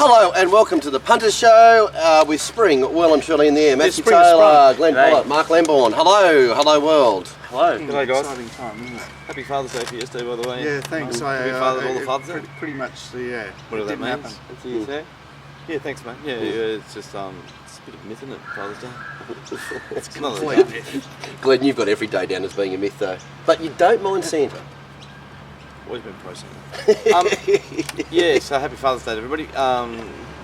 Hello and welcome to the Punters show with Spring well and truly in the air. Matthew Taylor, Glenn Pollett, Mark Lambourne. Hello world. Hello. G'day guys. Exciting time, isn't it? Happy Father's Day for yesterday, by the way. Yeah, thanks. Happy Father's Day, all the fathers there? Pretty much, yeah. What does that mean? Happen. That's what you say? Yeah, thanks, mate. Yeah, it's just it's a bit of myth, isn't it, Father's Day? It's Not complete. Glenn, you've got every day down as being a myth though. But you don't mind Santa. Always been pro Santa. Yeah, so happy Father's Day to everybody.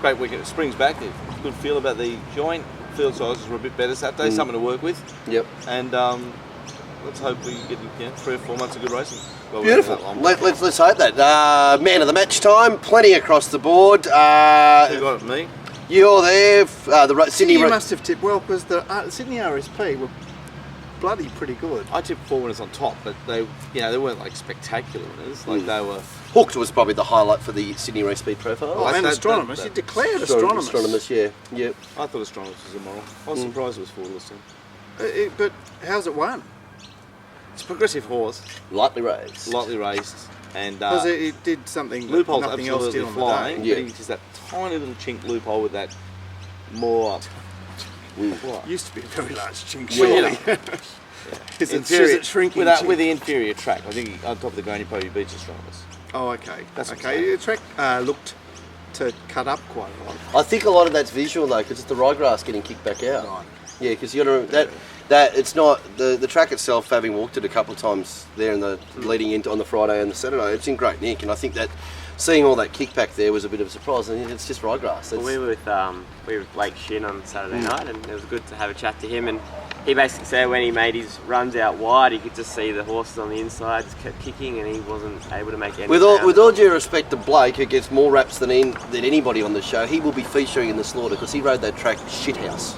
Great weekend. Spring's back. Good feel about the joint. Field sizes were a bit better Saturday. Something to work with. Yep. And let's hope we get 3 or 4 months of good racing. Well, Beautiful. Let's hope that. Man of the match time, plenty across the board. Who got it? Me? You're there. Sydney. You must have tipped well because the Sydney RSP were bloody pretty good. I tipped 4 winners on top, but they weren't like spectacular winners. Like they were. Hooked was probably the highlight for the Sydney Race Speed Profile. Oh, and Astronomers. You declared Astronomers. Astronomers, yeah. Yep. I thought Astronomers was immoral. I was surprised it was 4 this time. But how's it won? It's a progressive horse, Lightly raised. and Because it did something loophole's that nothing else absolutely did on flying. the day. Yeah. But it's just that tiny little chink loophole with that more. What? Used to be a very large chink, Well, surely. Is Inferior- it shrinking? with the inferior track? I think on top of the grain he probably beats Astronomers. Oh, okay. That's okay. The track looked to cut up quite a lot. I think a lot of that's visual though, because it's the ryegrass getting kicked back out. Right. Yeah, because you got to that it's not the track itself. Having walked it a couple of times there in the leading into on the Friday and the Saturday, it's in great nick, and I think that seeing all that kickback there was a bit of a surprise. And it's just ryegrass. Well, we were with Blake Shin on Saturday night, and it was good to have a chat to him. And he basically said when he made his runs out wide, he could just see the horses on the inside just kept kicking, and he wasn't able to make any. With all due respect to Blake, who gets more raps than anybody on the show, he will be featuring in the slaughter because he rode that track shithouse.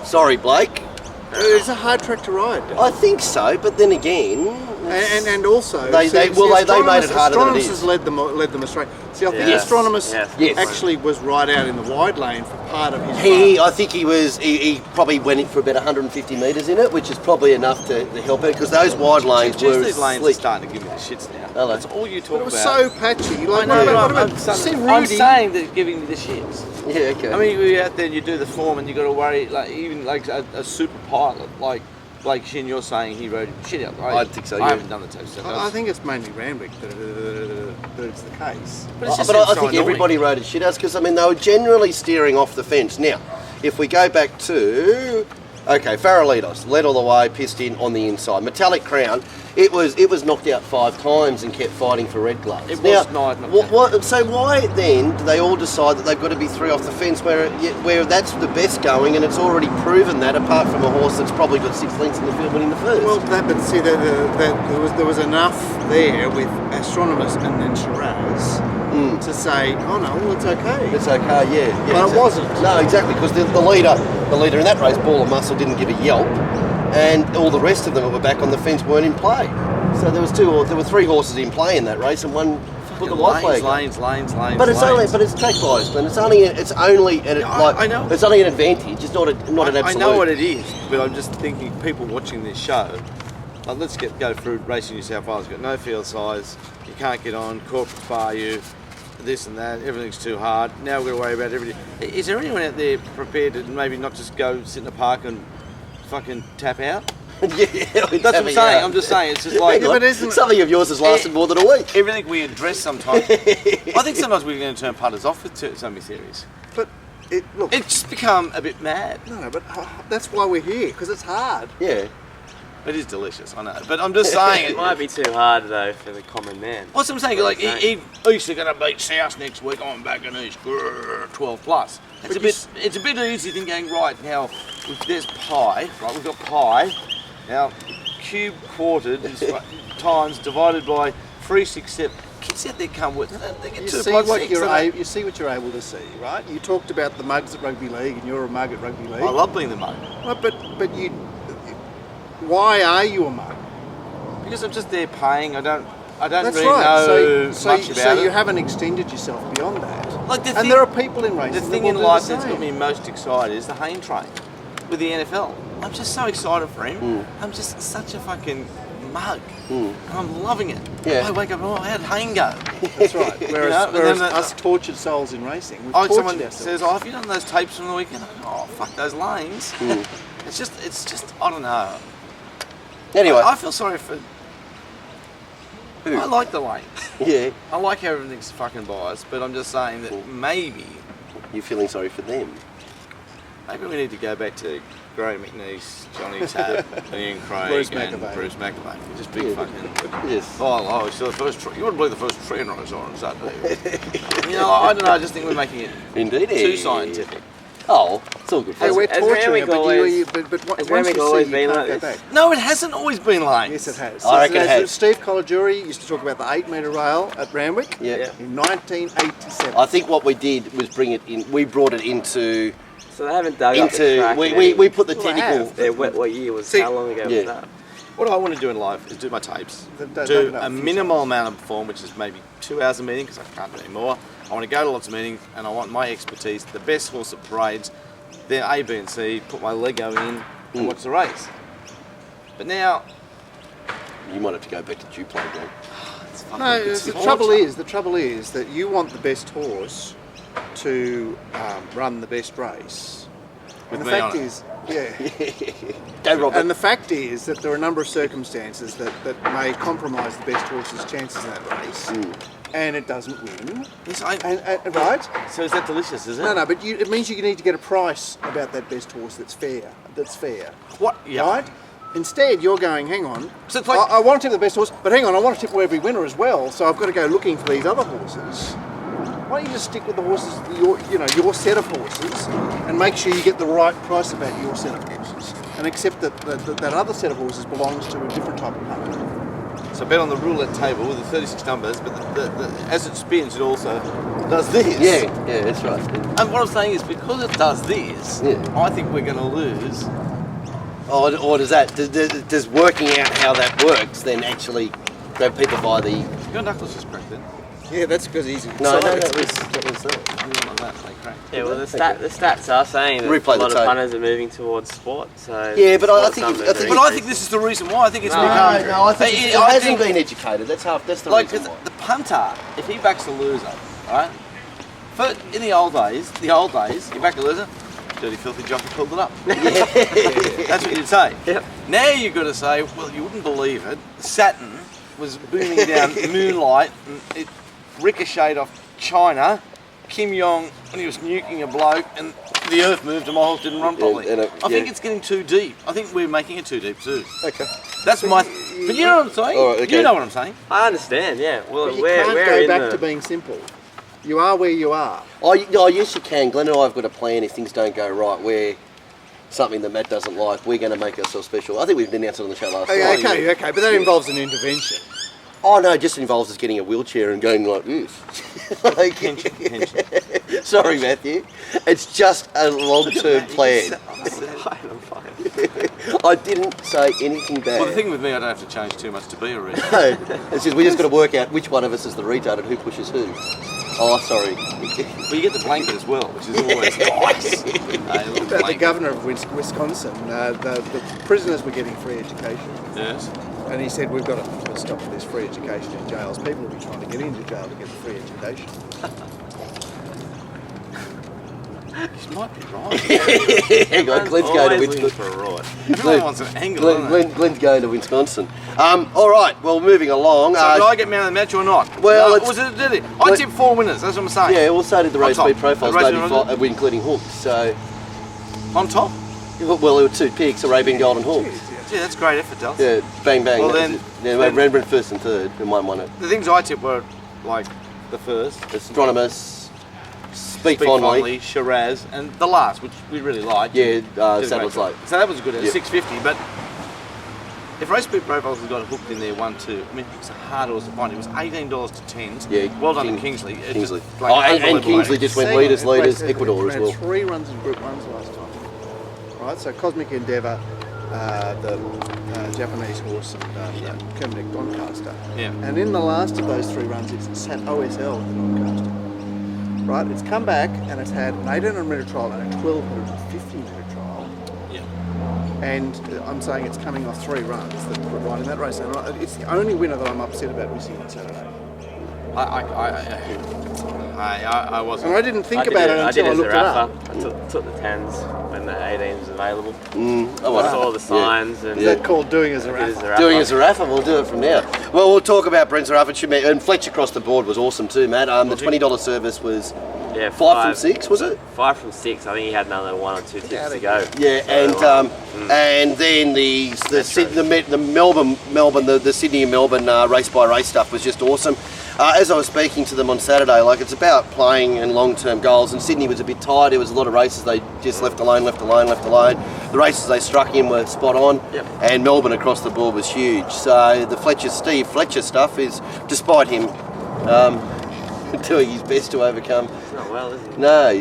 Sorry, Blake. It's a hard track to ride. I think so, but then again, And also, They made it harder than it is. Astronomers led them astray. See, I think Yes. Astronomers Yes. actually was right out in the wide lane for part of his run. I think he probably went in for about 150 metres in it, which is probably enough to help it because those wide lanes were These lanes are slick. starting to give me the shits now. Oh, That's all you talk But it was about. so patchy. Like, I know, what but about see I'm Rudy? saying that giving me the shits. Yeah, okay. I mean, you're out there and you do the form and you got to worry, like even like a super pilot like Blake Shin. You're saying he rode shit out. I think so, I yeah. haven't done the test. I think it's mainly Randwick that it's the case. But, it's just I so think annoying. everybody rode a shithouse because I mean they were generally steering off the fence. Now, if we go back to Farrellitos led all the way, pissed in on the inside. Metallic Crown, it was knocked out 5 times and kept fighting for red gloves. It now, was not. so why then do they all decide that they've got to be 3 off the fence where that's the best going and it's already proven that apart from a horse that's probably got 6 lengths in the field winning the first? Well, but see, there was enough there with Astronomers and then Shiraz to say, oh no, well, it's okay. It's okay, yeah. But it exactly. wasn't. No, exactly, because the leader in that race, Ball of Muscle, didn't give a yelp, and all the rest of them that were back on the fence weren't in play. So there were 3 horses in play in that race, and one put the white flag. Lanes. But it's track biased, and it's only I know. It's only an advantage. It's not an absolute. I know what it is, but I'm just thinking people watching this show. Like, let's go through Racing New South Wales. You've got no field size, you can't get on, corporate bar you, this and that, everything's too hard. Now we've got to worry about everything. Is there anyone out there prepared to maybe not just go sit in the park and fucking tap out? Yeah, That's what I'm saying. I'm just saying, it's just like... Yeah, but isn't something of yours has lasted more than a week. Everything we address sometimes... I think sometimes we're going to turn punters off with so many theories. But look, It's just become a bit mad. no, but that's why we're here because it's hard. Yeah. It is delicious, I know. But I'm just saying... It might be too hard though for the common man. What's I'm saying? Like, East are going to beat South next week. I'm back in East. 12 plus. It's a bit easy than going right now. There's pie, right? We've got pie. Now, cube quartered is times divided by 3, 6, 7. Kids out there can't work. They get You 2 see plus what 6. you see what you're able to see, right? You talked about the mugs at rugby league, and you're a mug at rugby league. I love being the mug Well, but you, why are you a mug? because I'm just there paying. I don't That's really right. know much So about you it. haven't extended yourself beyond that. Like And there are people in racing. The thing that in will do life the that's got same. me most excited is the Hayne train with the NFL. I'm just so excited for him. I'm just such a fucking mug. And I'm loving it. Yeah. I wake up, oh, how did Hayne go? That's right. Whereas, know, and whereas then us tortured souls in racing, we've Oh, tortured someone ourselves. says, "Oh, have you done those tapes from the weekend?" I go, "Oh, fuck those lanes." It's just, I don't know. Anyway. I feel sorry for. I like the lanes. Yeah. I like how everything's fucking biased, but I'm just saying that maybe You're feeling sorry for them. we need to go back to Graham McNeese, Johnny Tapp, Ian Craig, Bruce and McAvey. Bruce McAvey. Just big Yeah. fucking. Yes. Oh, it's the first. You wouldn't believe the first train I saw on Saturday. I don't know. I just think we're making it Indeed. too scientific. Oh, it's all good Hey, fun. we're Has torturing Ramwick it, always- but has once Ramwick you always see, been you like can't go this? back. No, it hasn't always been lanes. Yes, it has. I reckon it has. Steve Colagiuri used to talk about the 8-metre rail at Ramwick Yeah. in 1987. I think what we did was bring it in. We brought it into. So they haven't dug up the Into track. we put the Well, they technical. have. What year was? See- How long ago Yeah. was that? What I want to do in life is do my tapes, They've done do it up a a few minimal amount of form, which is maybe 2 hours a meeting because I can't do any more. I want to go to lots of meetings and I want my expertise, the best horse at parades, then A, B and C, put my Lego in and watch the race. But now, You might have to go back to Duplo again. it's fucking No, it's the torture. trouble is that you want the best horse to run the best race. With And the me fact on it. is, yeah. Go, Robert. And the fact is that there are a number of circumstances that may compromise the best horse's chances in that race, and it doesn't win. Yes, And right? so is that delicious, is it? No, but it means you need to get a price about that best horse that's fair. What? Yeah. Right? Instead, you're going, hang on, So it's like- I want to tip the best horse, but hang on, I want to tip every winner as well, so I've got to go looking for these other horses. Why don't you just stick with the horses, your set of horses, and make sure you get the right price about your set of horses, and accept that that other set of horses belongs to a different type of punter. So bet on the roulette table with the 36 numbers, but as it spins, it also does this. Yeah, that's right. And what I'm saying is because it does this, Yeah. I think we're going to lose. Or does working out how that works then actually grab people by the. Your knuckles just cracked then. Yeah, that's because he's No, excited. that was You like that, they cracked. Yeah, well, the stats are saying that Replay a lot the of tape. punters are moving towards sport. So Yeah, but I sport's think under I think- the But I think this is the reason why. I think it's No, become. I think it I hasn't think- been educated. That's the Like reason why. the punter, if he backs a loser, right? In the old days, you back a loser, dirty filthy jockey pulled it up. That's what you'd say. Yep. Now you've got to say, well, you wouldn't believe it. Saturn was booming down moonlight, and it ricocheted off China. Kim Jong, when he was nuking a bloke, and the earth moved and my horse didn't run properly. and I think yeah. it's getting too deep. I think we're making it too deep too. Okay. That's my. But you know what I'm saying? Oh, okay. You know what I'm saying? I understand. Yeah. Well, But you we're can't we're go in back the. to being simple. You are where you are. Oh, yes, you can. Glenn and I have got a plan if things don't go right where something that Matt doesn't like, we're going to make ourselves special. I think we've announced it on the show last night. Okay, but that involves an intervention. Oh, no, it just involves us getting a wheelchair and going like this. Like- Pinch. Sorry, Matthew. It's just a long-term plan. I'm fine. I didn't say anything bad. Well, the thing with me, I don't have to change too much to be a reader. No, it's just we just got to work out which one of us is the retard and who pushes who. Oh, sorry. But you get the blanket as well, which is always nice. A little The blanket. governor of Wisconsin, the prisoners were getting free education. Yes. And he said, we've got to stop this free education in jails. People will be trying to get into jail to get the free education. You might be right. Hang on, Glenn's going to Always looking Wisconsin. for a ride. Everyone wants an angle, doesn't it? Glenn's going to Wisconsin. All right, well, moving along. So did I get man of the match or not? Well, no, it's- was it? Did it? I tipped 4 winners. That's what I'm saying. Yeah, we'll say to the race On top. speed profiles, The race maybe speed five, including hooks. So, On top. well, there were 2 picks, Arabian Gold and hooks. Yeah, that's great effort, Del. Yeah, bang bang. Well, that was then- it. Yeah, then- Rembrandt first and third, and one won it. The things I tipped were like the first, Astronomers, Speak Big Fondly. Fondly, Shiraz, and the last, which we really liked. Yeah, Did a great Saddle's job. Late. So that was good at Yep. 650, but if Race Speed Profiles has got hooked in there 1-2, I mean, it's a hard horse to find. It was $18 to 10s. Yeah, Well done to Kingsley. It's Kingsley. just, like, Oh, and unbelievable Kingsley rating. just went Second, leaders, it Ecuador as had well. 3 runs in Group 1s last time. Right, so Cosmic Endeavour, the Japanese horse, and Kermit Doncaster. Yeah. And in the last of those 3 runs, it's sat OSL at the Doncaster. Right, it's come back and it's had an 1800 metre trial and a 1250 metre trial. Yeah. and I'm saying it's coming off 3 runs that put right in that race. And it's the only winner that I'm upset about missing on Saturday. I wasn't. And I didn't think about it until I looked it up. I took the 10s when the 18s was available. I Saw the signs and Is that called doing as a did raffle? Doing as a raffle, we'll do it from now. Well, we'll talk about Brent Zarafa, and Fletch across the board was awesome too, Matt. The $20 service was 5 from 6, was it? 5 from 6. I think he had another 1 or 2 tips to go. Yeah, and then the Sydney and Melbourne race by race stuff was just awesome. As I was speaking to them on Saturday, like it's about playing and long-term goals, and Sydney was a bit tired. There was a lot of races they just left alone. The races they struck in were spot on, and Melbourne across the board was huge. So the Steve Fletcher stuff is, despite him doing his best to overcome. It's not well, is it? No,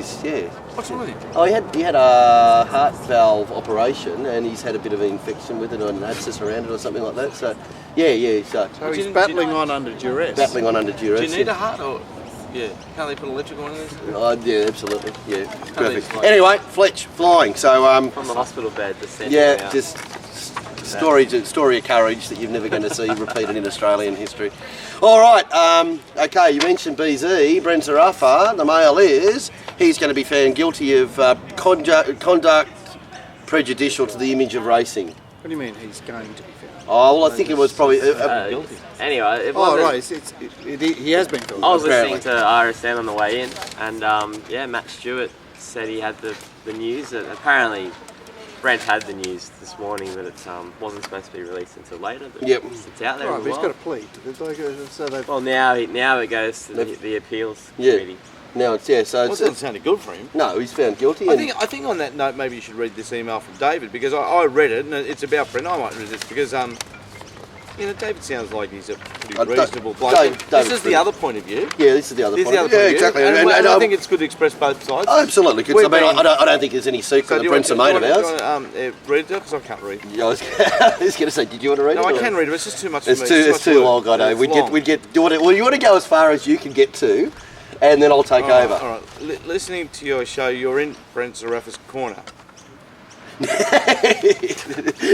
What's wrong with him? Oh, he had a heart valve operation, and he's had a bit of an infection with it, or an abscess around it, or something like that. So, So he's battling on under duress. Do you need a heart or? Yeah. Can't they put electrical on this? Yeah, absolutely. Yeah, perfect. Fletch. Anyway, Fletch flying. So From the hospital bed, the centre. yeah, just story of courage that you're never going to see repeated in Australian history. All right. Okay, you mentioned BZ, Brent Zarafa. The mail is he's going to be found guilty of conduct prejudicial to the image of racing. What do you mean he's going to be found? Oh, well, I think it was probably. Anyway, it Oh, wasn't. right. He has been found. I was Apparently. listening to RSN on the way in, and Matt Stewart said he had the news. That apparently, Brent had the news this morning, but it wasn't supposed to be released until later. But Yep. it's out there. Right, as but he's well. got a plea. So they've Well, now it goes to the appeals Yeah. committee. Now it's so Well, it's, it doesn't sound good for him. no, he's found guilty. I And think on that note, maybe you should read this email from David, because I read it and it's about Brent. I might read this because David sounds like he's a pretty reasonable bloke. This David's is the pretty- other point of view. yeah, this is the other This is point. the other point Yeah, of view. exactly. And, And I think it's good to express both sides. Oh, absolutely. 'Cause, I mean, I don't think there's any secret that Brent's a mate of ours. Read it? Because I can't read. Yeah, I was going to say, did you want to read No, it? I or- can read it, but it's just too much for It's me. too much long, work. I know. It's We'd long. get. You want to go as far as you can get to, and then I'll take over. All right. Listening to your show, you're in Brent Zarafa's corner.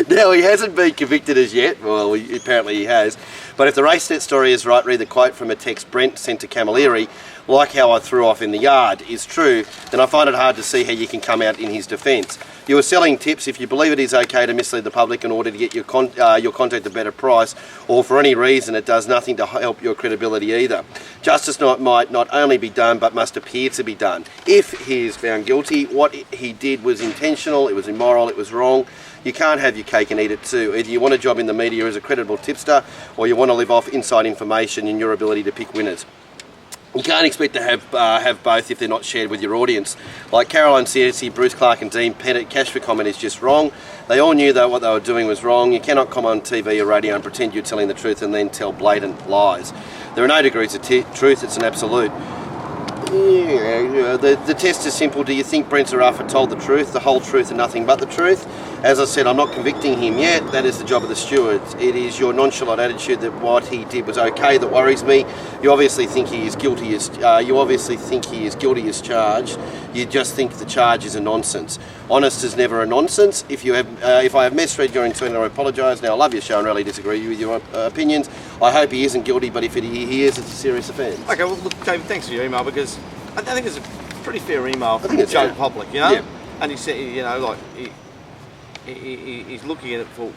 Now, he hasn't been convicted as yet. Well, apparently he has. But if the race set story is right, read the quote from a text Brent sent to Camilleri, like how I threw off in the yard, is true, then I find it hard to see how you can come out in his defence. You are selling tips. If you believe it is okay to mislead the public in order to get your contact a better price, or for any reason it does nothing to help your credibility either. Justice might not only be done, but must appear to be done. If he is found guilty, what he did was intentional, it was immoral, it was wrong. You can't have your cake and eat it too. Either you want a job in the media as a credible tipster, or you want to live off inside information in your ability to pick winners. You can't expect to have both if they're not shared with your audience. Like Caroline Searcy, Bruce Clark and Dean Pettit, cash for comment is just wrong. They all knew that what they were doing was wrong. You cannot come on TV or radio and pretend you're telling the truth and then tell blatant lies. There are no degrees of truth, it's an absolute. Yeah, the test is simple. Do you think Brent Zarafa told the truth, the whole truth and nothing but the truth? As I said, I'm not convicting him yet. That is the job of the stewards. It is your nonchalant attitude that what he did was okay that worries me. You obviously think he is guilty as charged. You just think the charge is a nonsense. Honest is never a nonsense. If I have misread your intent, I apologise. Now I love your show and really disagree with your opinions. I hope he isn't guilty, but if he is, it's a serious offence. Okay, well, look, David, thanks for your email, because I think it's a pretty fair email from it's Joe fair. Public, you know? Yeah. And he said, he's looking at it for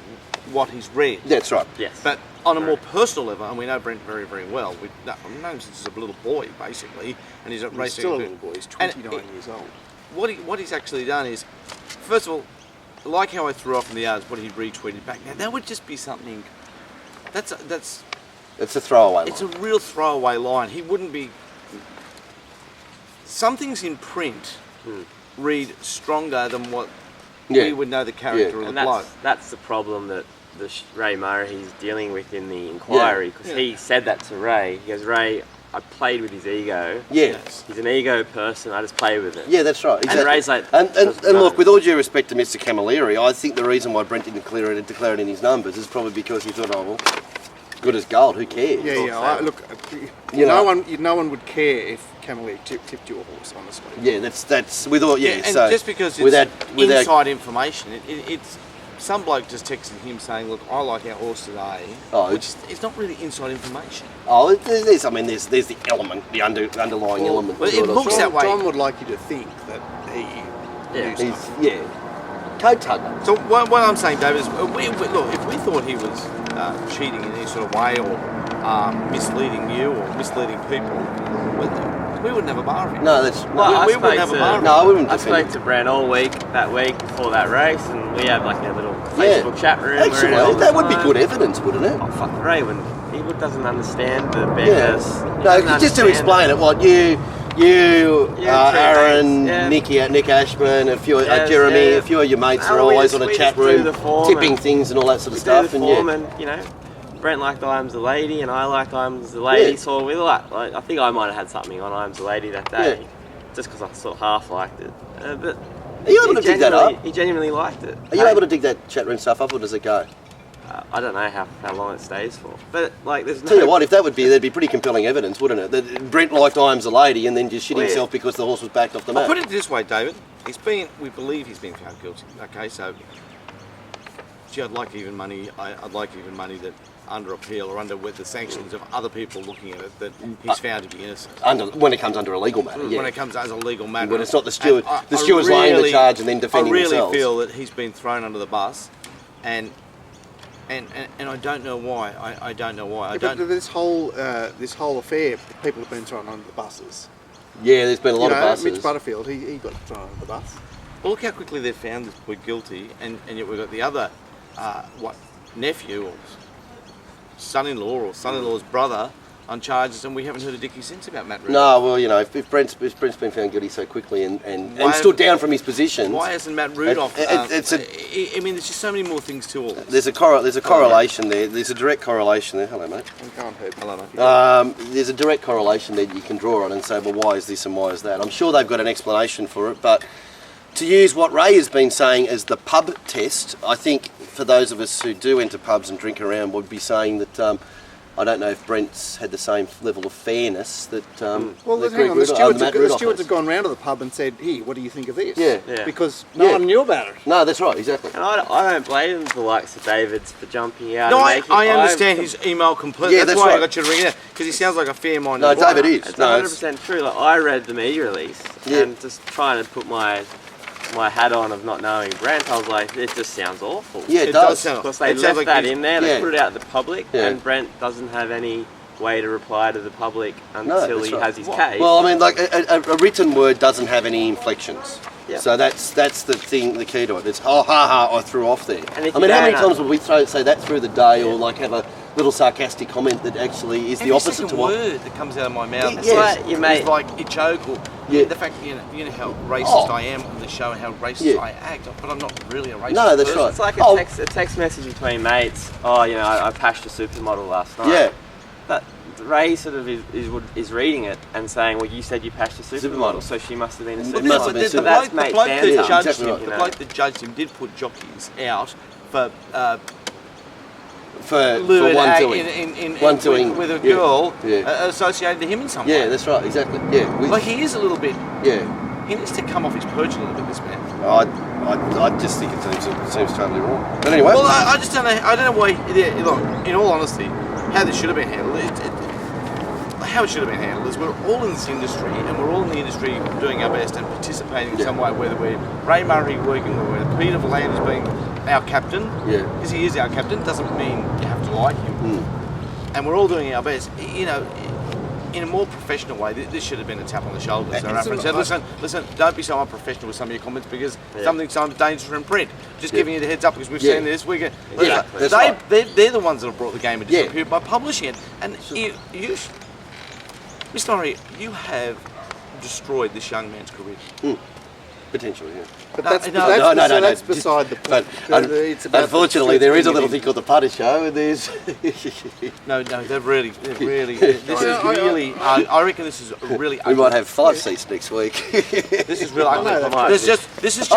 what he's read. That's right. Yes. But on a more personal level, and we know Brent very, very well. We've known him since he's a little boy, basically, and he's He's racing. still a little boy. He's 29 years old. What he's actually done is, first of all, like how I threw off in the yards, what he retweeted back. Now that would just be something. It's a throwaway line. It's a real throwaway line. He wouldn't be. Some things in print read stronger than what we would know the character of And the bloke. that's the problem that Ray Murray he's dealing with in the inquiry, because he said that to Ray. He goes, Ray, I played with his ego. Yeah. He's an ego person. I just play with it. Yeah, that's right. Exactly. And Ray's like, and doesn't look, know. with all due respect to Mr. Camilleri, I think the reason why Brent didn't declare it in his numbers is probably because he thought, oh well, good as gold. Who cares? Yeah. You No know. no one would care if Camilleri tipped your horse, honestly. Yeah, that's with all. Yeah, and so just because it's without inside information, some bloke just texted him saying, "Look, I like our horse today," Oh, which is not really inside information. Oh, there's the element, the underlying element. well, it looks that way. John would like you to think that he knew He's, stuff. yeah, coat tugger. So what I'm saying, David, is look, if we thought he was cheating in any sort of way or misleading you or misleading people, we wouldn't have a bar of him. No, that's Well, we wouldn't have a bar. no, I wouldn't I defend spoke to Brent all week that week before that race, and we had like a little Facebook chat room. Actually, we're in all the that would be time. good evidence, wouldn't it? Oh fuck, Ray, when he doesn't understand the Yeah. business. No, just to explain it, what you, three Aaron, mates, yeah. Nick Ashburn, a few, Yes, Jeremy, yeah. a few of your mates No, are we always just- on a we chat just do room, the form tipping and things and all that sort of We stuff. do the form, and you know, Brent liked I Am's the Lady, and I liked I Am's the Lady. Yeah. So we like I think I might have had something on I Am's the Lady that day, just because I sort of half liked it. But Are you able to dig that up? He genuinely liked it. Are you able to dig that chat room stuff up, or does it go? I don't know how long it stays for, but like there's no. Tell you what, if that would be, that'd be pretty compelling evidence, wouldn't it? That Brent liked I Am's a Lady and then just shit Well, yeah. himself because the horse was backed off the I'll map. put it this way, David. We believe he's been found guilty. Okay, so, gee, I'd like even money. I'd like even money that under appeal or under with the sanctions of other people looking at it, that he's found to be innocent. When it comes under a legal matter, yeah. When it comes as a legal matter. When it's not the steward, And the steward's laying the really- charge and then defending I really themselves. feel that he's been thrown under the bus, and I don't know why. I don't know why. I Yeah, but don't. this whole affair, people have been thrown under the buses. Yeah, there's been a lot You of know, buses. Mitch Butterfield, he got thrown under the bus. Well, look how quickly they found this boy guilty, and yet we've got the other, nephew or son-in-law or son-in-law's brother on charges, and we haven't heard a dicky since about Matt Reed. No, well, you know, if Brent's been found guilty so quickly and Why- stood down from his position, Why hasn't Matt Rudolph? It's a- I mean, there's just so many more things to all this. there's a correlation there. There's a direct correlation there. Hello, mate. I can't help. Hello, mate. There's a direct correlation that you can draw on and say, well, why is this and why is that? I'm sure they've got an explanation for it, but to use what Ray has been saying as the pub test, I think for those of us who do enter pubs and drink around would be saying that I don't know if Brent's had the same level of fairness that. Well, that hang on, Greg the Rudolph- stewards, Matt the Rudolph stewards has. have gone round to the pub and said, "Here, what do you think of this?" Yeah. Yeah. Because no Yeah. one knew about it. No, that's right, exactly. And I don't blame the likes of David's for jumping out. No, and I making, understand his email completely. Yeah, that's that's why I right. got you to ring it because he sounds like a fair-minded. No, guy. David is. It's No, 100% true. Like I read the media release Yeah. and just trying to put my hat on of not knowing Brent, I was like, it just sounds awful. Yeah, it It does. does sound- Because they It sounds left like that he's- in there, Yeah. they put it out to the public, Yeah. and Brent doesn't have any way to reply to the public No, until that's he right. has his case. Well, I mean, like a written word doesn't have any inflections. Yeah. So that's the thing, the key to it. It's ha ha, I threw off there. And if I mean, you how many don't times would we say that through the day, or like have a little sarcastic comment that actually is the Every opposite second to what? word that comes out of my mouth. Yeah, is yeah. Like your mate- It's like a joke, or Yeah. the fact you know how racist Oh. I am on the show and how racist Yeah. I act, but I'm not really a racist. No, that's person. right. It's like Oh. a text message between mates. Oh, you know, I pashed a supermodel last night. Yeah. But Ray sort of is reading it and saying, well, you said you pashed a supermodel, so she must have been a It But must no, have supermodel. been but So the that's bloke, mate the bloke banter. that judged Exactly him, right. the You bloke know. that judged him did put jockeys out for For lewd one act doing. One doing, with a yeah, girl yeah. associated to him in some Yeah, way. that's right, exactly. Yeah, Like he is a little bit. yeah. He needs to come off his perch a little bit. This man. I just think it seems totally wrong. But anyway. Well, I just don't know. I don't know why. Yeah, look, in all honesty, how this should have been handled. How it should have been handled is we're all in this industry, and we're all in the industry doing our best and participating in some way. Whether we're Ray Murray working, whether Peter Verlanders being our captain, Yeah. because he is our captain, doesn't mean you have to like him. And we're all doing our best. You know, in a more professional way, this should have been a tap on the shoulder. So It's said, listen, don't be so unprofessional with some of your comments because Yeah. something's dangerous in print. Just Yeah. giving you the heads up because we've Yeah. seen this. We get, Yeah, that's right. they're the ones that have brought the game into Yeah. disrepute by publishing it. And Mr. Laurie, you have destroyed this young man's career. Potentially, yeah. But No, that's, no, that's, no, no, no, that's just- beside the But point. It's about unfortunately, the there is a little thing thing called the Punters show, and there's. No, they're really, this is really, I reckon this is a really we might have 5 seats next week. This is really ugly. no, that's This is just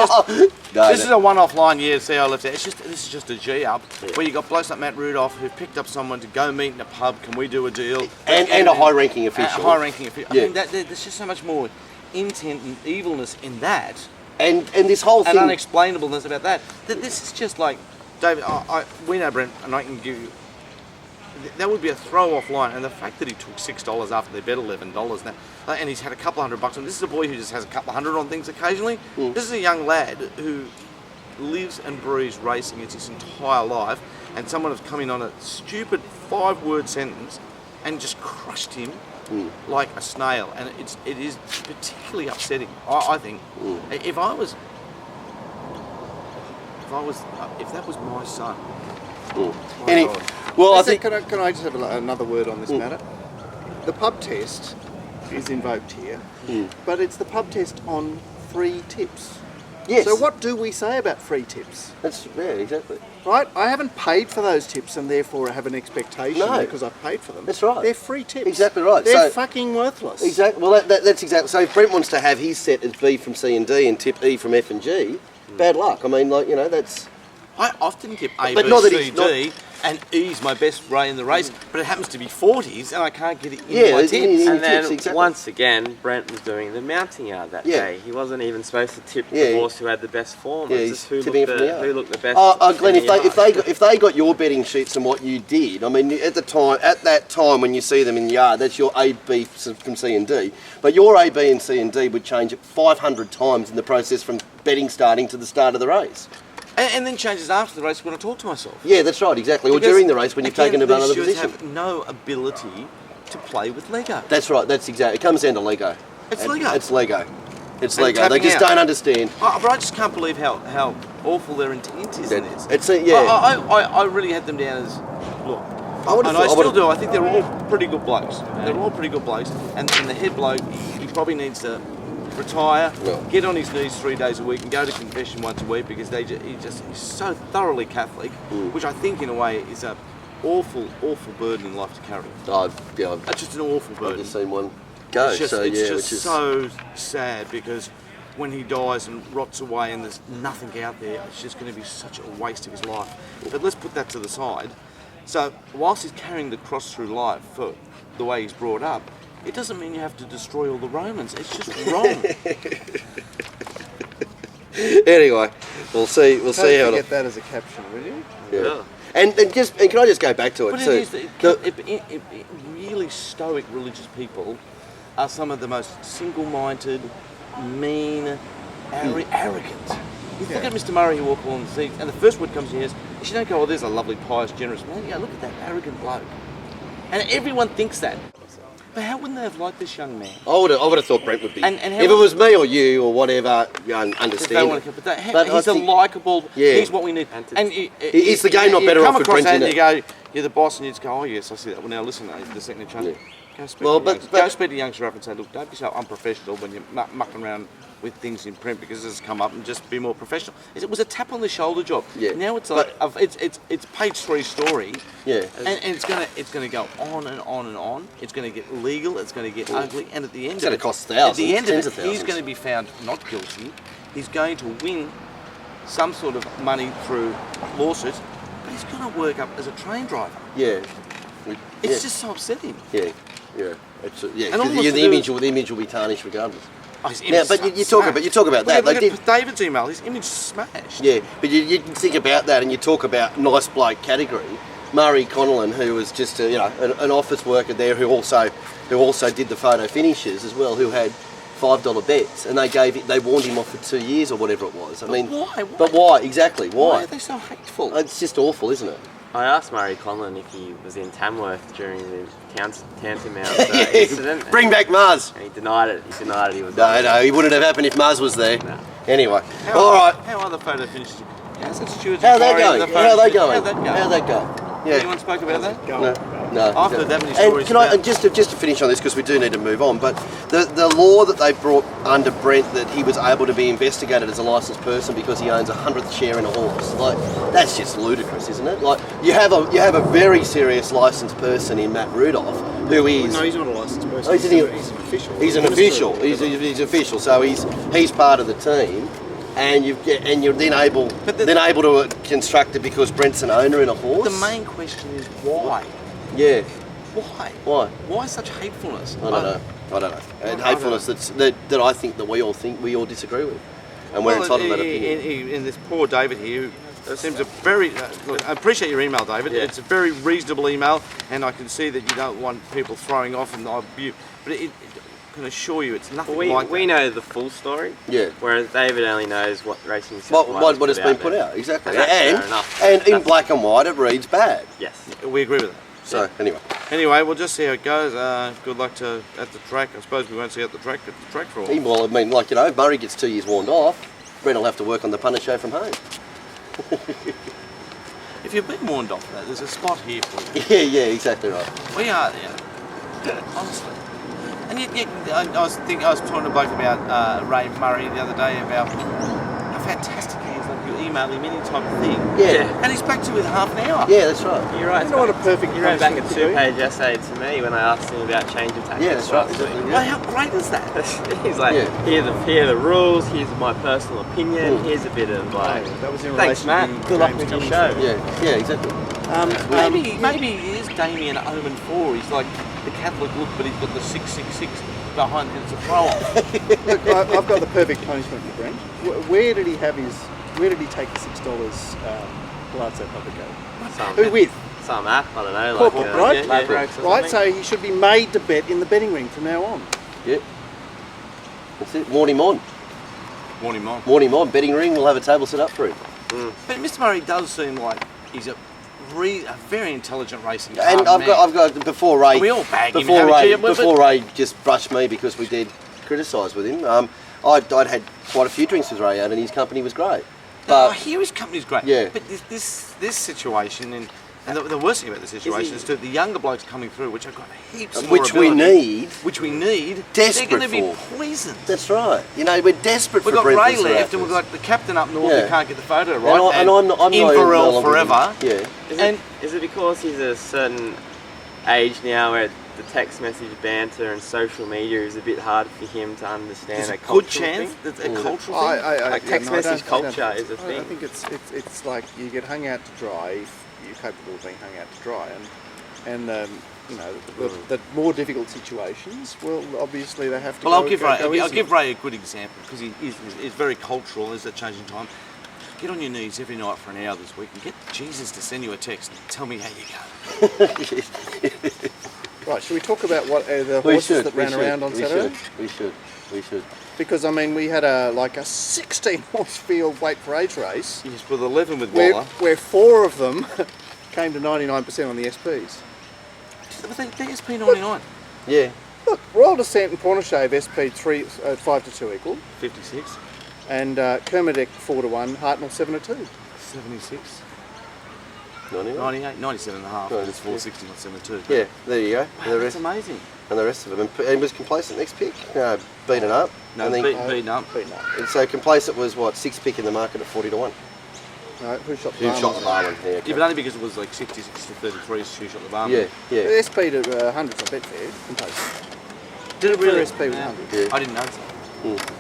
No, this no. is a one-off line. Yeah, see, I left it. This is just a G up where you got blokes like Matt Rudolph who picked up someone to go meet in a pub. Can we do a deal? and a high-ranking A official. high-ranking official. Yeah. I mean, there's just so much more intent and evilness in that And this whole and thing. unexplainableness about that. This is just like, David, we know Brent, and I can give you, that would be a throw-off line. And the fact that he took $6 after they bet $11 now, and he's had a couple $100 on, this is a boy who just has a couple $100 on things occasionally. This is a young lad who lives and breathes racing. It's his entire life. And someone has come in on a stupid 5-word sentence and just crushed him like a snail, and it is particularly upsetting. I think if that was my son. Any, God. well, I Listen, think. can I just have another word on this matter? The pub test is invoked here, but it's the pub test on free tips. Yes. So what do we say about free tips? Yeah, exactly. Right? I haven't paid for those tips and therefore I have an expectation No. because I've paid for them. That's right. They're free tips. Exactly right. They're So- fucking worthless. Exactly. Well, that's exactly. So if Brent wants to have his set as B from C and D and tip E from F and G, bad luck. I mean, like, you know, that's. I often tip A, But B, not that C, he's not- D, and E's my best ray in the race, but it happens to be 40s, and I can't get it in Yeah, my it's tips. in- And then tips, exactly. once again, Brent was doing the mounting yard that Yeah. day. He wasn't even supposed to tip Yeah. the horse who had the best form. Yeah, It's he's just who tipping it looked, from the yard. who looked the best. Glenn, in the yard. if they got your betting sheets and what you did, I mean, at that time when you see them in the yard, that's your A, B from C and D. But your A, B, and C and D would change 500 times in the process from betting starting to the start of the race. And then changes after the race when I talk to myself. Yeah, that's right, exactly. Or Because, during the race when you've again, taken these another stewards position. have no ability to play with Lego. That's right. That's exactly. It comes down to Lego. It's Lego. It's Lego. It's And Lego. They tapping just out. don't understand. But I just can't believe how awful their intent is in this. It's a, yeah. I really had them down as, look, I would've and thought- I still would've- do. I think they're all pretty good blokes. They're all pretty good blokes. And the head bloke, he probably needs to retire, Well. get on his knees 3 days a week, and go to confession once a week because he's so thoroughly Catholic, which I think in a way is a awful burden in life to carry. I've It's just an awful burden. just seen one go. It's just, so it's yeah, just which is so sad because when he dies and rots away and there's nothing out there, it's just going to be such a waste of his life. But let's put that to the side. So whilst he's carrying the cross through life for the way he's brought up, it doesn't mean you have to destroy all the Romans. It's just wrong. anyway. We'll see. We'll see how. Don't It, forget that as a caption, will you? yeah. And can I just go back to it But too? it is, really stoic religious people are some of the most single-minded, mean, arrogant. You look at Mr. Murray who walked along the seats, and the first word comes to your ears, you don't go, oh, there's a lovely, pious, generous man. Yeah, look at that arrogant bloke. And everyone thinks that. But how wouldn't they have liked this young man? I would have thought Brent would be. And how if it was me or you or whatever, you They understand. want it. to, but But he's I a think- likeable, Yeah. he's what we need. And Is the game not better off with Brent? Brent, And isn't you go, you're the boss, and you just go, oh yes, I see that. Well, now listen, the second chance. Yeah. Go speak Well, to but- youngsters. but- Go speak to youngsters up and say, look, don't be so unprofessional when you're mucking around with things in print because this has come up, and just be more professional. It was a tap on the shoulder job. Yeah. Now it's like it's page 3 story. Yeah. And it's gonna go on and on and on. It's gonna get legal. It's gonna get ugly. And at the end, It's of gonna it, cost thousands, At the end tens of of it, he's thousands. going to be found not guilty. He's going to win some sort of money through lawsuits, but he's going to work up as a train driver. Yeah. It's just so upsetting. Yeah. Yeah. It's, yeah. And all 'cause wants the to do- image will be tarnished regardless. Oh, his Now, image but you is talk smashed. about that. Look They at David's email. His image is smashed. Yeah, but you think about that, and you talk about nice bloke category. Murray Connellan, who was just an office worker there, who also did the photo finishes as well, who had $5 bets, and they warned him off for 2 years or whatever it was. I mean, why? But why exactly? Why are they so hateful? It's just awful, isn't it? I asked Murray Conlon if he was in Tamworth during the Tantamount incident. Bring back Mars. And he denied it. He denied it. He was No, he wouldn't have happened if Mars was there. No. Anyway, all right. How are the photo finishes? How's that Stuart's How's that inquiry going? into the How's that photo going? shoot? How'd that go? How's that go? Yeah. Anyone spoke about that? No. I've heard that many And stories can I, about- and just to finish on this, because we do need to move on, but the law that they brought under Brent, that he was able to be investigated as a licensed person because he owns a 100th share in a horse, like, that's just ludicrous, isn't it? Like, you have a very serious licensed person in Matt Rudolph, who is... No, he's not a licensed person. Oh, isn't he? He's an official. He's an official. He's official. So he's part of the team, and you're then able to construct it because Brent's an owner in a horse. The main question is why? Yeah. Why? Why? Why such hatefulness? I don't know. And hatefulness that I think that we all disagree with. and we're entitled to that opinion. In this poor David here, who seems a very. Look, I appreciate your email, David. Yeah. It's a very reasonable email, and I can see that you don't want people throwing off and you. But it can assure you, it's nothing like that. We know the full story. Yeah. Whereas David only knows what racing. What has been put out, exactly. That's fair enough. And in black and white, it reads bad. Yes. We agree with that. So, Anyway, we'll just see how it goes. Good luck at the track. I suppose we won't see you at the track for a while. well, I mean, like, if Murray gets 2 years warned off, Brent will have to work on the punter show from home. If you've been warned off that, there's a spot here for you. Yeah, exactly right. We are there. Honestly. And yet I was talking to a bloke about Ray Murray the other day about how fantastic he is. Like, you email him any type of thing. Yeah. And he's back to you within half an hour. Yeah, that's right. You're right. You know what a perfect You wrote back a punishment could be? 2-page essay to me when I asked him about change of tactics. Yeah, that's right. last week. Exactly. Well, how great is that? He's like, Yeah. here are the rules, here's my personal opinion, here's a bit of like, That was in thanks relation Matt, to good luck James with your Cummings. show. Yeah, exactly. Maybe he is Damien Omen 4. He's like the Catholic look, but he's got the 666 behind him. It's a throw off. Look, I've got the perfect punishment for Brent. Where did he take the $6 Palazzo Publico? Who with? Some app, I don't know. Corporate, right? Ladbrokes or Right, something. so he should be made to bet in the betting ring from now on. Yeah. That's it. Warn him on. Want him on. Warn him on. Betting ring, we'll have a table set up for him. But Mr. Murray does seem like he's a very intelligent racing car And man. I've got before Ray. We all bag him, before haven't Ray, you? But- before Ray just brushed me because we did criticise with him. I'd had quite a few drinks with Ray out, and his company was great. I But hear his company's great. Yeah. But this situation and the worst thing about the situation is that the younger blokes coming through, which have got heaps more which we ability, need. which we need, Desperate they're going to be for. poisoned. That's right. We're desperate We've for got Ray Brentford left, and we've Serapis. got the captain up north Yeah. who can't get the photo right. And I'm not Inverell even forever. Yeah. Is it because he's a certain age now where the text message banter and social media is a bit hard for him to understand? There's a cultural good chance thing? that's a cultural thing. Like text message culture is a I thing. think it's like you get hung out to dry if you're capable of being hung out to dry, and the more difficult situations, well, obviously they have to. Well, go, I'll easy. give Ray a good example because he's very cultural. Is that changing time? Get on your knees every night for an hour this week and get Jesus to send you a text and tell me how you go. Right, should we talk about what the horses that ran around on Saturday? We should. Because I mean, we had a 16 horse field weight for age race Yes, with 11 with where, Waller. where 4 of them came to 99% on the SPs. The SP99. Yeah. Look, Royal Descent and Pornichet SP 5-2 equal, 56. and Kermadec 4-1, Hartnell 7-2. 76. 99. 98. 97 and a half. Right, It's 460, not 72. Yeah, there you go. And the That's rest, amazing. and the rest of them. And he was complacent next pick, beaten up. No, and then, beaten up. Beaten up. and so complacent was what, 6th pick in the market at 40-1. No, who shot the Who barn? shot the barman? Yeah, Yeah, but only because it was like 66 to 33, so you shot the barman. yeah, yeah. The SP to 100's a bet fair, complacent. Did it really? SP was 100. Yeah. I didn't notice that.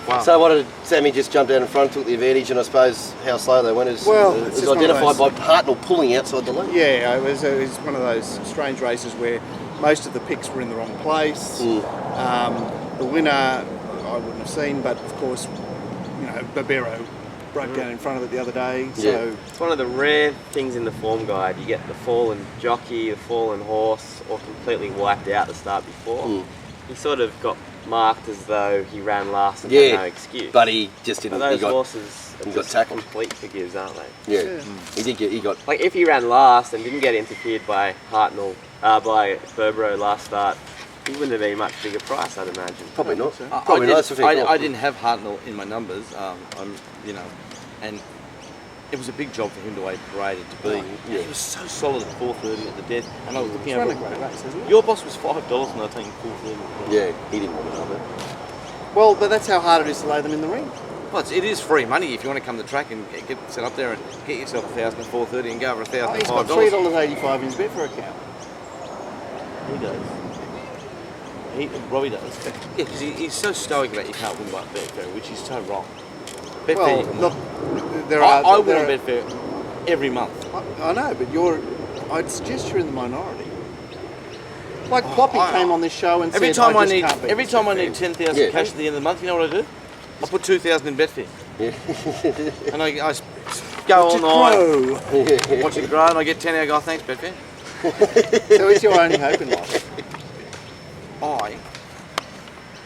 Wow. So what did Sammy just jump down in front, took the advantage, and I suppose how slow they went is, Well, is it's just one of identified those- by Hartnell pulling outside the lead. Yeah, it was one of those strange races where most of the picks were in the wrong place. The winner I wouldn't have seen, but of course, Barbero broke down in front of it the other day. So It's one of the rare things in the form guide. You get the fallen jockey, the fallen horse, or completely wiped out the start before. He sort of got marked as though he ran last and had no excuse. but he just But didn't. those He got, horses are got just tackled. complete forgives, aren't they? yeah, he got. Like if he ran last and didn't get interfered by Hartnell, by Burbro last start, he wouldn't have been a much bigger price, I'd imagine. Probably not. so. Probably not. That's a fair call. I didn't have Hartnell in my numbers, and it was a big job for him to wait paraded to be. Yeah. He was so solid at 4:30 at the death, and I was looking it's run a over. great race, hasn't it? Your boss was $5 and I think 4:30. Yeah, he didn't want to know that. Well, but that's how hard it is to lay them in the ring. Well, it is free money if you want to come to the track and get set up there and get yourself 1,000 at 4:30 and go over Oh, he's got $1,005. $3.85 in his bet for account. He does. Robbie does. Yeah, because he's so stoic about you can't win by Betfair, which is so wrong. Betfair, Well, you can look, win. there I are. win on there Betfair every month. I know, but I'd suggest you're in the minority. Like Poppy came on this show and Every said, time I just need, can't beat every this time I Betfair." need 10,000 Yeah. cash at the end of the month, you know what I do? I put 2,000 in Betfair. Yeah. And I go all night, watch it grow, and I get 10 hour go, thanks Betfair. So it's your only hope in life.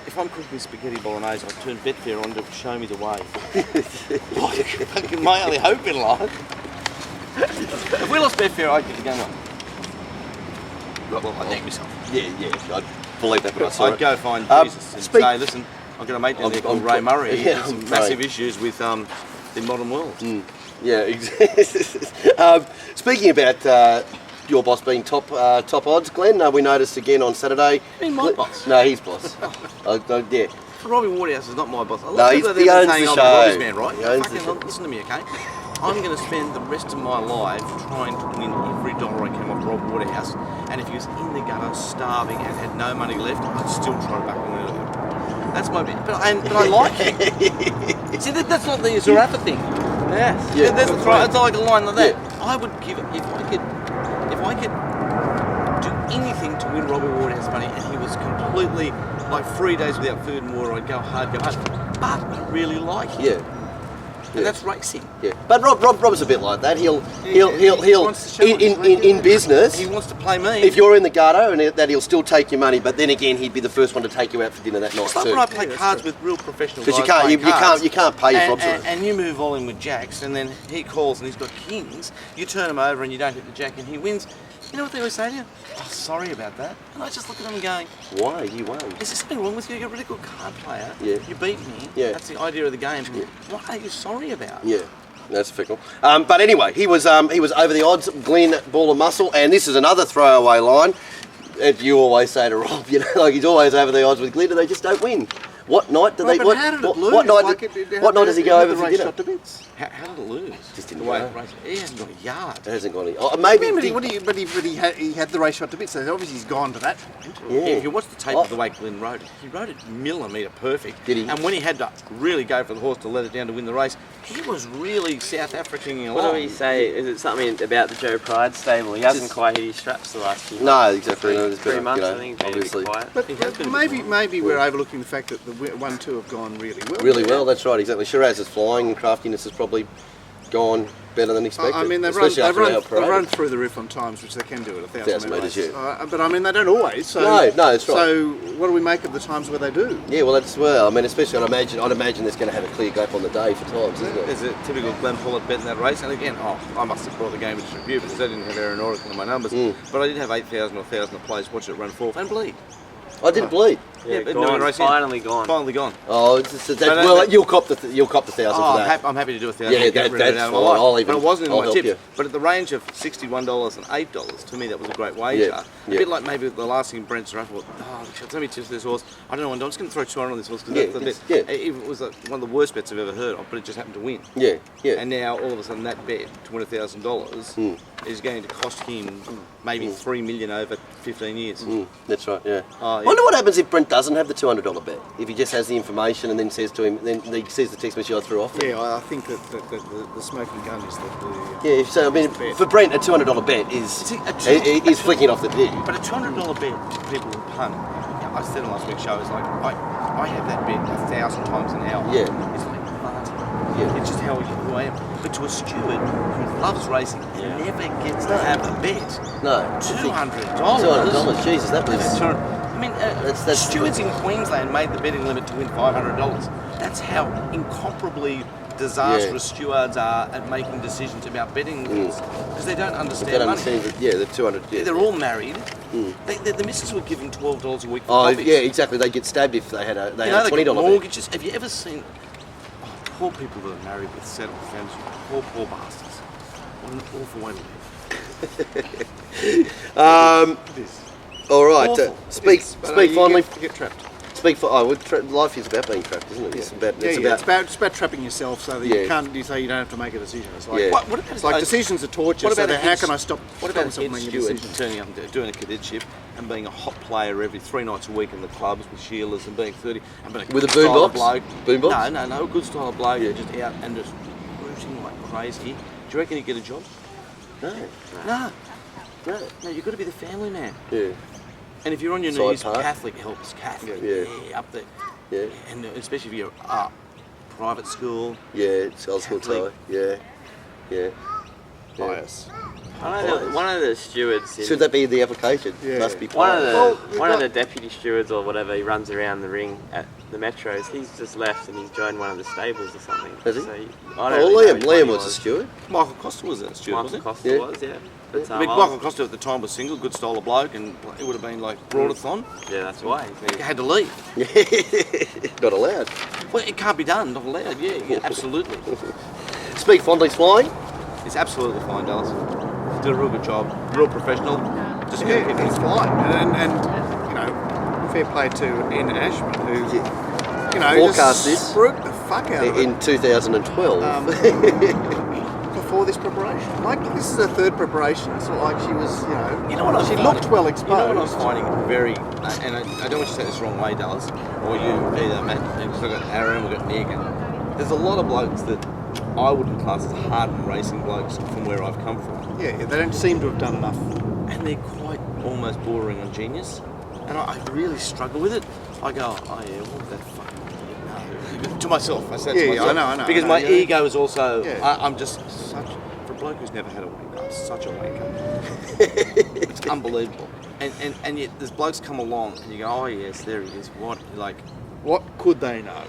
If I'm cooking spaghetti bolognese, I turn Betfair on to show me the way. Fucking my only hope in life. If we lost Betfair, I'd get the game on. Well, I'd neck myself. Yeah, I believe that when I saw I'd it. go find Jesus and say, listen, I've got a mate down there called Ray Murray. He has some massive issues with the modern world. Yeah, exactly. Speaking about your boss being top odds, Glenn, we noticed again on Saturday. You mean my boss? No, he's boss. Yeah. Robbie Waterhouse is not my boss. No, he owns the show. Robbie's man, right? He owns the show. Listen to me, okay? I'm going to spend the rest of my life trying to win every dollar I can off Rob Waterhouse. And if he was in the gutter, starving, and had no money left, I'd still try to back him with it. That's my bit. But I like him. See, that's not the Zarafa thing. Yes. Yeah, that's it's like a line like that. I would give it if I could do anything to win Robbie Waterhouse money, and he was completely like 3 days without food and water, I'd go hard. But I really like him. Yeah. And that's racing. Yeah, but Rob's a bit like that. He'll wants to show in business. He wants to play me. If you're in the gutter, and that he'll still take your money, but then again, he'd be the first one to take you out for dinner that night it's like too. when I play cards with real professionals. Because you can't pay your Rob's. And you move all in with jacks, and then he calls and he's got kings. You turn him over and you don't hit the jack, and he wins. You know what they always say to you? Oh, sorry about that. And I just look at them going, Why? You won. is there something wrong with you? You're a really good card player. Yeah. You beat me. Yeah. That's the idea of the game. Yeah. What are you sorry about? Yeah. That's fickle. But anyway, he was over the odds, Glenn Ball of Muscle, and this is another throwaway line. As you always say to Rob, like he's always over the odds with Glenn, and they just don't win. What night do they? But how did it lose? What night? Like what night does he go over for dinner? Shot to bits. How did it lose? Just in the the way way. it raced. He hasn't got a yard. It hasn't gone. Oh, maybe. He had the race shot to bits, so obviously he's gone to that point. Yeah. If you watch the tape of the way Glenn rode it, he rode it millimetre perfect. Did he? And when he had to really go for the horse to let it down to win the race, he was really South African along. What do we say? Is it something about the Joe Pride stable? He hasn't quite hit his straps the last few No, exactly. No, 3 months, I think. Been a bit obviously. quiet. But maybe we're overlooking the fact that the 1-2 have gone really well. Really well, that's right, exactly. Shiraz is flying, and craftiness has probably gone better than expected. I mean, they've run through the roof on times, which they can do at 1,000 metres. Yeah. But I mean, they don't always. So, No, that's right. So what do we make of the times where they do? Yeah, well, I mean, especially I'd imagine there's going to have a clear gap on the day for times, isn't it? There's a typical Glenn Pullet bet in that race, and again, I must have brought the game into review because I didn't have Aaron Oracle in my numbers, but I did have 8,000 or 1,000 of players watch it run fourth and bleed. I didn't bleed. Yeah, but gone, no, finally gone. Finally gone. Oh, you'll cop the 1,000 for that. I'm happy to do 1,000. Yeah, that's fine. I'll even. But it wasn't in I'll my help tips. you. But at the range of $61 and $8, to me that was a great wager. Yeah. A bit like maybe the last thing Brent Zarafa thought, let me tips this horse. I don't know, I'm just going to throw 200 on this horse because it was one of the worst bets I've ever heard of, but it just happened to win. Yeah, yeah. And now all of a sudden that bet to win $1,000 is going to cost him maybe $3 million over 15 years. That's right. Yeah. Oh, yeah. I wonder what happens if Brent doesn't have the $200 bet. If he just has the information and then says to him, then he sees the text message I threw off. Yeah, I think that the smoking gun is that the. Yeah. So I mean, for Brent, a $200 bet is flicking off the tip. But a $200 bet to people who punt, I said on last week's show, is like, I have that bet 1,000 times an hour. Yeah. It's like farting. Yeah. It's just who I am. But to a steward who loves racing, never gets to have a bet. No. $200. $200. Jesus, that was. I mean, that's stewards in Queensland made the betting limit to win $500. That's how incomparably disastrous stewards are at making decisions about betting limits because they don't understand money. The 200. Yeah. They're all married. The missus were given $12 a week for Oh, coffees. yeah, exactly. They get stabbed if they had a They $20 got bet. mortgages. Have you ever seen poor people that are married with settled families? Poor bastards. What an awful way to live. All right. Awful. Speak finally. You get trapped. Life is about being trapped, isn't it? Yeah. It's about trapping yourself so that you can't. You say you don't have to make a decision. It's like What about it's like decisions are torture. What about so how can I stop? What about a myself head making a steward decision? turning up and doing a cadetship and being a hot player every 3 nights a week in the clubs with Sheilas and being 30 and being With a good style boombox? bloke? Boombox? No, a good style of bloke just out and just rooting like crazy. Do you reckon he'd get a job? No, you've got to be the family man. Yeah. And if you're on your Side knees, part. Catholic helps Catholic. Yeah. Up there. Yeah. And especially if you're private school. Yeah, it's old school Catholic. tie. Yeah. Bias. One of the stewards. Should that be the application? Yeah. Must be One of pious. the Well, we've one of got- the deputy stewards or whatever, he runs around the ring at the metros. He's just left and he's joined one of the stables or something. Has he? So I don't Oh, really know Liam. which one he Liam was a steward. Michael Costa was a steward, Michael wasn't Costa Yeah. was, yeah. But, he? Michael Costa at the time was single, good style of bloke, and it would have been like broadathon. yeah, that's why. He had to leave. Not allowed. Well, it can't be done, not allowed. Yeah, absolutely. Speak fondly flying. It's absolutely fine, Dallas. Did a real good job, real professional. Just Yeah, gonna keep he's flying, and you know, fair play to N. Ashman, who you know Forecast just this spooked the fuck out of it In 2012. before this preparation. Like this is her third preparation. It's not like she was, You know what I'm she finding? looked well You exposed. know what I'm finding very, and I don't want you to take this the wrong way, Dallas, or you either, Matt, because we've got Aaron, we've got Nick, and there's a lot of blokes that I wouldn't class as hardened racing blokes from where I've come from. Yeah, they don't seem to have done enough. And they're quite almost bordering on genius. And I really struggle with it. I go, oh yeah, what was that fucking idiot? No. To myself, I said Yeah, to yeah, myself. I know, Because my yeah. ego is also, Yeah. I'm just such, for a bloke who's never had a wanker, I'm such a wanker. It's unbelievable. And yet there's blokes come along and you go, oh yes, there he is. What, like, What could they know?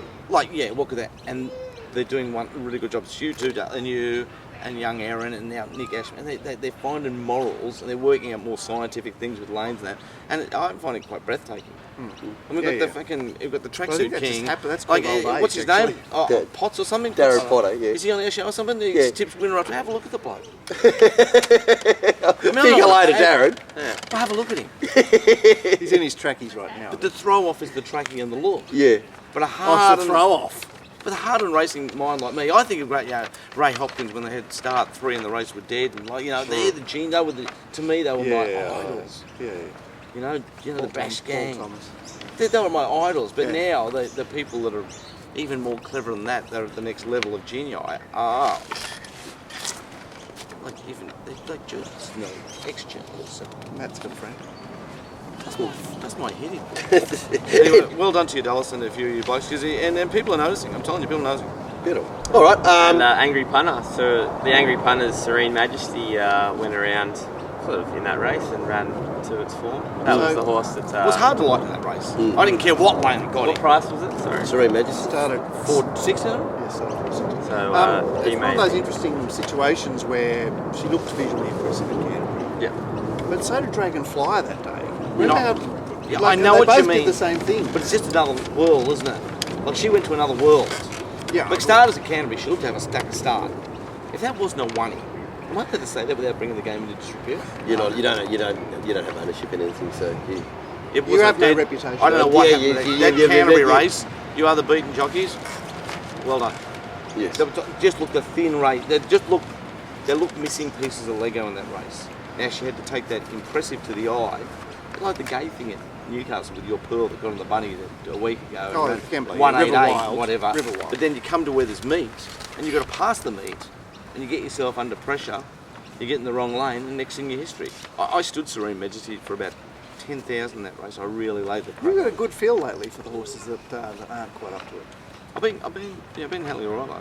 yeah, what could that, and they're doing one really good job. It's you too, Dale, and you and young Aaron and now Nick Ashman, and they're finding morals and they're working out more scientific things with lanes and that, and I find it quite breathtaking. And we've Yeah, got the yeah. fucking, we've got the Well, I think tracksuit that just king. happened. That's like, called old what's age, his name? actually. Oh, Yeah. Potts or something? Darren Potts? Potter, yeah. Is he on our show or something? He Yeah. tips winner up. Have a look at the bloke. See you later, Darren. Yeah. But have a look at him. He's in his trackies right now. But the throw off is the tracking and the look. Yeah. But a Oh, it's hard a throw off. With a hardened racing mind like me, I think of great, Ray Hopkins when they had start 3 and the race were dead, and like, they're the gene. They were to me, they were my idols. Yeah. You know the Bash Paul Gang. Thomas. They were my idols. But Yeah. now the people that are even more clever than that, they're at the next level of genii. Are like they're like journalists, ex-journalists. Matt's got a friend. That's my hitting. Anyway, well done to you, Dallas, and a few of you blokes. And people are noticing. I'm telling you, people are noticing. Beautiful. All right. And Angry Punter. So the Angry Punter's Serene Majesty went around sort of in that race and ran to its form. That was the horse that. It was hard to like in that race. I didn't care what lane it got What in. price was it? Sorry. Serene Majesty. Started 460. Yeah, started 460. So It's he one of made. those interesting situations where she looked visually impressive in Canterbury, Yeah. but so did Dragonfly that day. Not- Remember how? Yeah, like, I know they what both you did mean. the same thing. But it's just another world, isn't it? Like she went to another world. yeah, Like starters at Canterbury, she looked to have a stack of start. If that wasn't a one, am I allowed to say that without bringing the game into disrepute? You don't have ownership in anything, so It You was have a no dead- reputation. I don't know what Yeah, happened. you- that you- you- Canterbury you- race, you are the beaten jockeys. Well done. yes. They just looked a thin race. They looked missing pieces of Lego in that race. Now she had to take that impressive to the eye, like the gay thing at Newcastle with your pearl that got on the bunny a week ago. Oh, and Kembley, River 188, Wild, whatever. River Wild. But then you come to where there's meat, and you've got to pass the meat, and you get yourself under pressure. You get in the wrong lane, and next thing you're history. I stood Serene Majesty for about 10,000 in that race. I really laid the. You've got a good feel lately for the horses that aren't quite up to it. I've been handling all right. Though.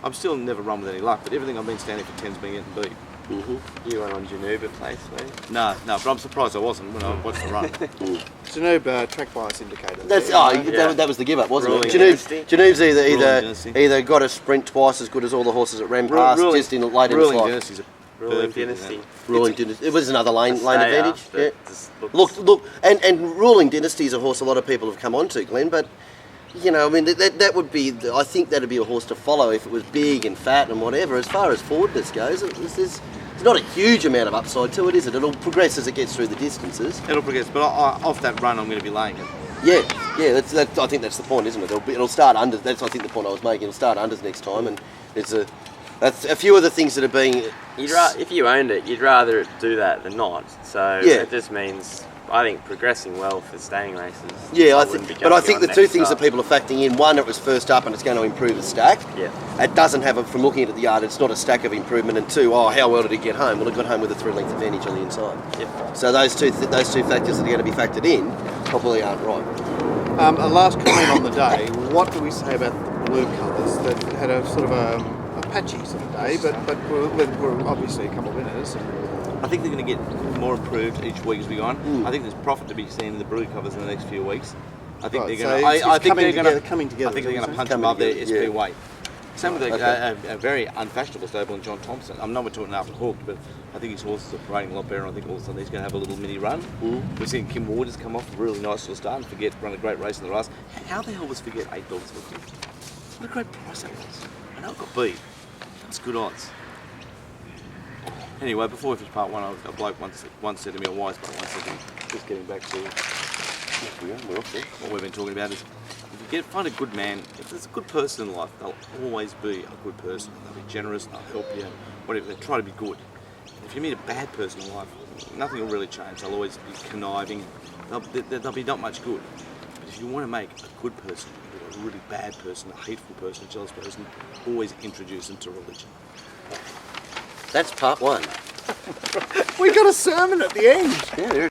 I'm still never run with any luck, but everything I've been standing for 10's been getting beat. You went on Januba place, were you? No, but I'm surprised I wasn't when I watched the run. Danube track bias indicator. That's Yeah. that was the give up, wasn't Ruling it? Dynasty. Janube's Ruling Dynasty. either got a sprint twice as good as all the horses that ran past, just in late in the Ruling slot. Dynasty's a Ruling perfect Dynasty. example. Ruling Dynasty. It was another lane Stayer advantage. that Yeah. just looks- And Ruling Dynasty is a horse a lot of people have come onto, Glenn, but I mean, that would be, I think that'd be a horse to follow if it was big and fat and whatever. As far as forwardness goes, there's not a huge amount of upside to it, is it? It'll progress as it gets through the distances. It'll progress, but off that run, I'm going to be laying it. Yeah, that's I think that's the point, isn't it? It'll start under. That's I think the point I was making. It'll start unders next time, and that's a few of the things that are being. If you owned it, you'd rather it do that than not. So Yeah. it just means, I think, progressing well for staying races. Yeah, wouldn't be but I jumping think on the next two things start. that people are factoring in: one, it was first up, and it's going to improve the stack. Yeah. It doesn't have, from looking at the yard, it's not a stack of improvement. And two, how well did it get home? Well, it got home with a 3-length advantage on the inside. Yeah. So those two factors that are going to be factored in probably aren't right. A last comment on the day. What do we say about blue colours that had a sort of a patchy sort of day, but we're obviously a couple of winners. I think they're going to get more improved each week as we go on. I think there's profit to be seen in the blue covers in the next few weeks. I think Right, they're going so to. I think they're going to coming together. I think they're going to punch Coming above their together, SP yeah. weight. Same with a very unfashionable stable in John Thompson. I'm not talking after hooked, but I think his horses are rating a lot better. I think all of a sudden he's going to have a little mini run. We've seen Kim Waters come off a really nice little start and run a great race in the last. How the hell was Forget $8 for him? What a great price that was. I know it got beat. That's good odds. Anyway, before we finish part one, a bloke once said to me, a wise bloke once said to me, just getting back to what we've been talking about is, if you find a good man, if there's a good person in life, they'll always be a good person. They'll be generous, they'll help you, whatever. They try to be good. If you meet a bad person in life, nothing will really change. They'll always be conniving. They'll be not much good. But if you want to make a good person, a really bad person, a hateful person, a jealous person, always introduce them to religion. That's part one. We got a sermon at the end. Yeah, there